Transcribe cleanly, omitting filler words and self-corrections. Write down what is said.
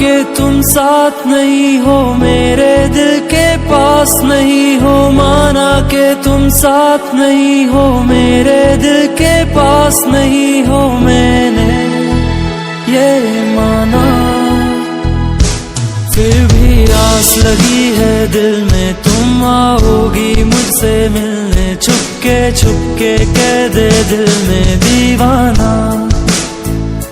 के तुम साथ नहीं हो, मेरे दिल के पास नहीं हो। माना के तुम साथ नहीं हो, मेरे दिल के पास नहीं हो। मैंने ये माना, फिर भी आस लगी है दिल में, तुम आओगी मुझसे मिलने। छुपके छुपके कह दे दिल में दीवाना।